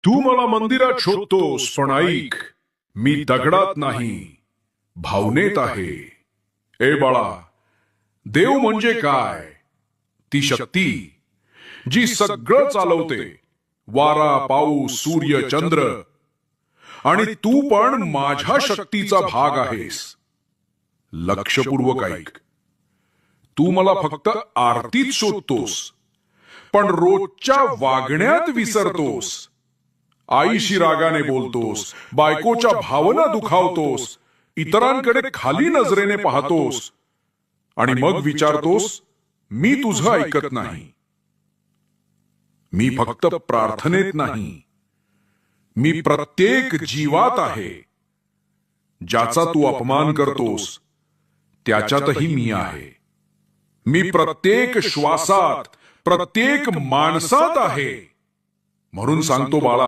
तू मला मंदिरात शोधतोस, पण ऐक, मी दगडात नाही, भावनेत आहे. ए बाळा, देव म्हणजे काय? ती शक्ती जी सगळं चालवते, वारा, पाऊस, सूर्य, चंद्र. आणि तू पण माझ्या शक्तीचा भाग आहेस. लक्षपूर्वक ऐक, तू मला फक्त आरतीत शोधतोस, पण रोजच्या वागण्यात विसरतोस. आईशी रागाने बोलतोस, बायकोच्या भावना दुखावतोस, इतरांकडे खाली नजरेने पाहतोस आणि मग विचारतोस, मी तुझं ऐकत नाही. मी फक्त प्रार्थनेत नाही, मी प्रत्येक जीवात आहे. ज्याचा तू अपमान करतोस त्याच्यातही मी आहे. मी प्रत्येक श्वासात, प्रत्येक माणसात आहे. म्हणून सांगतो बाळा,